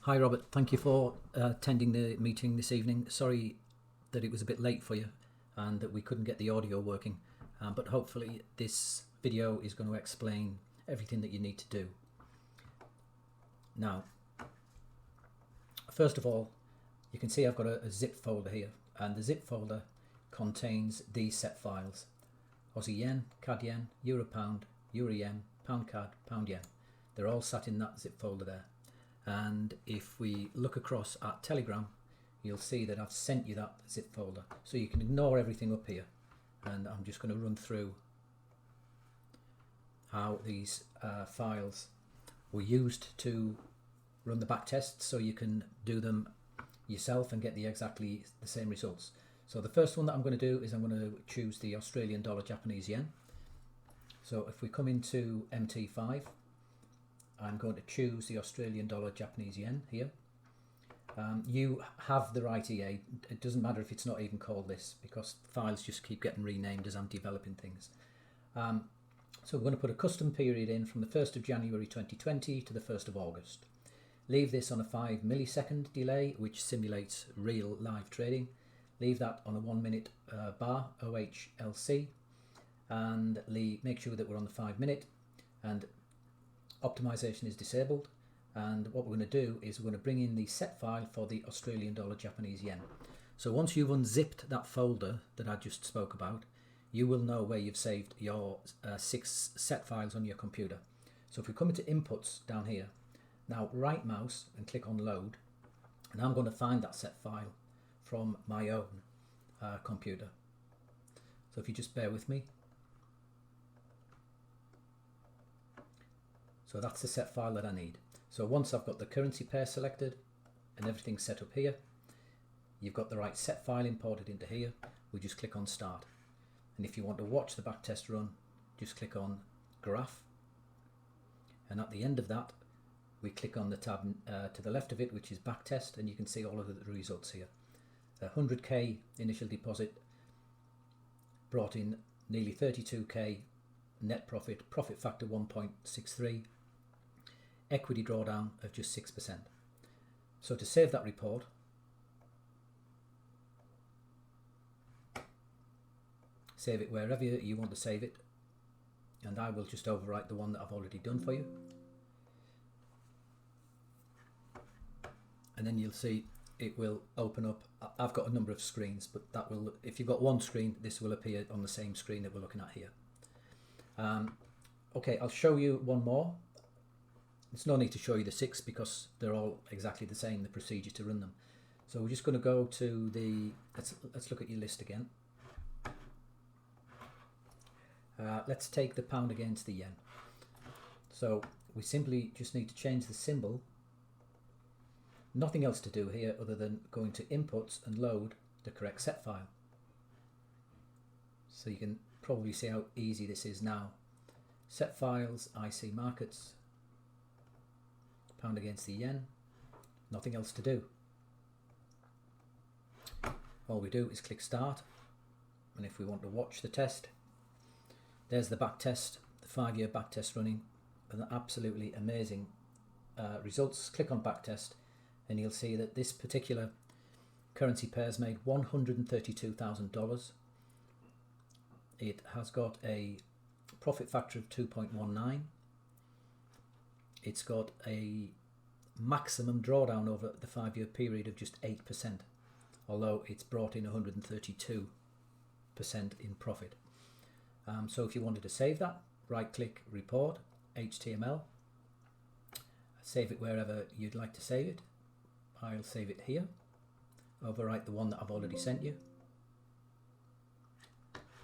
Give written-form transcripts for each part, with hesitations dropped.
Hi Robert, thank you for attending the meeting this evening. Sorry that it was a bit late for you and that we couldn't get the audio working, but hopefully this video is going to explain everything that you need to do. Now, first of all, you can see I've got a zip folder here, and the zip folder contains these set files: Aussie yen, CAD yen, euro pound, euro yen, pound CAD, pound yen. They're all sat in that zip folder there. And if we look across at Telegram, you'll see that I've sent you that zip folder, so you can ignore everything up here, and I'm just going to run through how these files were used to run the back tests, so you can do them yourself and get exactly the same results. So the first one that I'm going to do is I'm going to choose the Australian dollar Japanese yen. So if we come into MT5, I'm going to choose the Australian dollar Japanese yen here. You have the right EA. It doesn't matter if it's not even called this, because files just keep getting renamed as I'm developing things. So we're going to put a custom period in from the 1st of January 2020 to the 1st of August. Leave this on a 5 millisecond delay, which simulates real live trading. Leave that on a 1 minute bar, OHLC, and make sure that we're on the 5 minute, and optimization is disabled. And what we're going to do is we're going to bring in the set file for the Australian dollar Japanese yen. So once you've unzipped that folder that I just spoke about, you will know where you've saved your 6 set files on your computer. So if we come into inputs down here, now right mouse and click on load, and I'm going to find that set file from my own computer. So if you just bear with me. So that's the set file that I need. So once I've got the currency pair selected and everything set up here, you've got the right set file imported into here, we just click on start. And if you want to watch the backtest run, just click on graph. And at the end of that, we click on the tab to the left of it, which is backtest, and you can see all of the results here. 100k initial deposit brought in nearly 32k net profit, profit factor 1.63, equity drawdown of just 6%. So to save that report, save it wherever you want to save it, and I will just overwrite the one that I've already done for you. And then you'll see it will open up. I've got a number of screens, but that will, if you've got one screen, this will appear on the same screen that we're looking at here. Okay, I'll show you one more. There's no need to show you the 6 because they're all exactly the same, the procedure to run them. So we're just going to go to the, let's look at your list again. Let's take the pound against the yen. So we simply just need to change the symbol. Nothing else to do here other than going to inputs and load the correct set file. So you can probably see how easy this is now. Set files, IC markets, pound against the yen, nothing else to do. All we do is click start, and if we want to watch the test, there's the back test, the 5-year back test running, and absolutely amazing results. Click on back test and you'll see that this particular currency pair's made $132,000. It has got a profit factor of 2.19. It's got a maximum drawdown over the 5-year period of just 8%, although it's brought in 132% in profit. So if you wanted to save that, right click, report, HTML, save it wherever you'd like to save it. I'll save it here, overwrite the one that I've already sent you.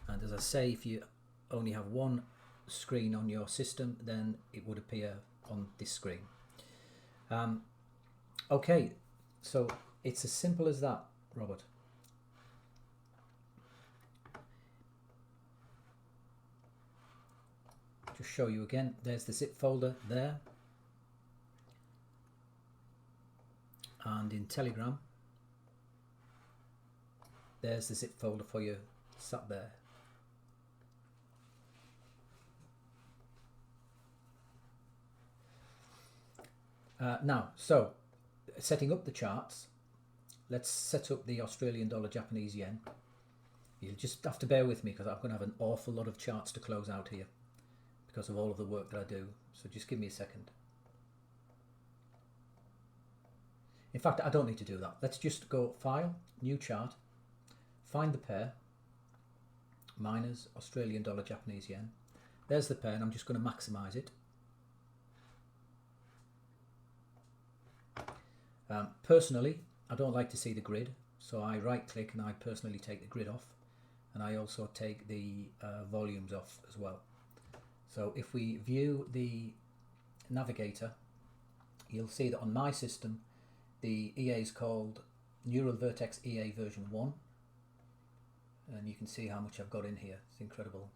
And as I say, if you only have one screen on your system, then it would appear on this screen. Okay, so it's as simple as that, Robert. Just show you again, there's the zip folder there. And in Telegram, there's the zip folder for you sat there. Now, so setting up the charts, let's set up the Australian dollar, Japanese yen. You'll just have to bear with me because I'm going to have an awful lot of charts to close out here because of all of the work that I do. So just give me a second. In fact, I don't need to do that. Let's just go File, New Chart, find the pair, minus Australian dollar, Japanese yen. There's the pair, and I'm just going to maximize it. Personally, I don't like to see the grid, so I right click and I personally take the grid off, and I also take the volumes off as well. So if we view the navigator, you'll see that on my system the EA is called Neural Vertex EA version 1, and you can see how much I've got in here. It's incredible.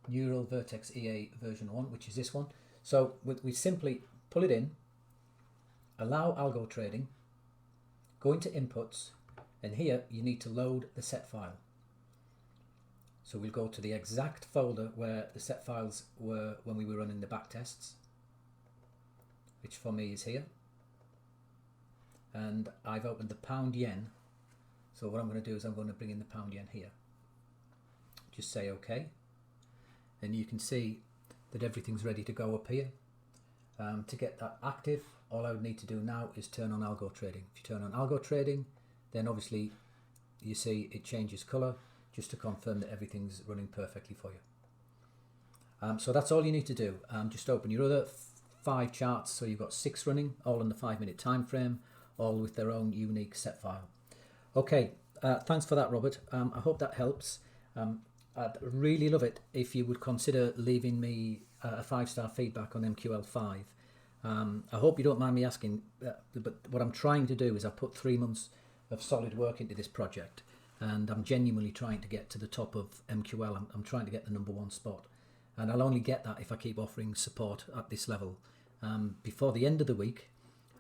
Neural Vertex EA version 1, which is this one. So we simply pull it in, allow algo trading, go into inputs, and here you need to load the set file. So we'll go to the exact folder where the set files were when we were running the back tests, which for me is here. And I've opened the pound yen. So what I'm going to do is I'm going to bring in the pound yen here. Just say OK. And you can see that everything's ready to go up here. To get that active, all I would need to do now is turn on algo trading. If you turn on algo trading, then obviously you see it changes color, just to confirm that everything's running perfectly for you. So that's all you need to do. Just open your other 5 charts, so you've got 6 running, all in the 5-minute time frame, all with their own unique set file. Okay, thanks for that, Robert. I hope that helps. I'd really love it if you would consider leaving me a 5-star feedback on MQL5. I hope you don't mind me asking, but what I'm trying to do is I've put 3 months of solid work into this project, and I'm genuinely trying to get to the top of MQL. I'm trying to get the #1 spot, and I'll only get that if I keep offering support at this level. Before the end of the week,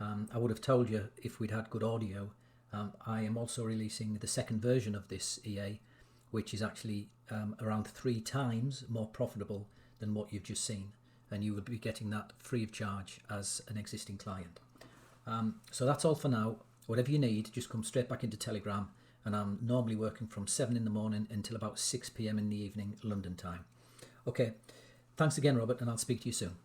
I would have told you if we'd had good audio. I am also releasing the second version of this EA, which is actually around 3 times more profitable than what you've just seen, and you would be getting that free of charge as an existing client. So that's all for now. Whatever you need, just come straight back into Telegram, and I'm normally working from 7 in the morning until about 6 PM in the evening, London time. Okay, thanks again, Robert, and I'll speak to you soon.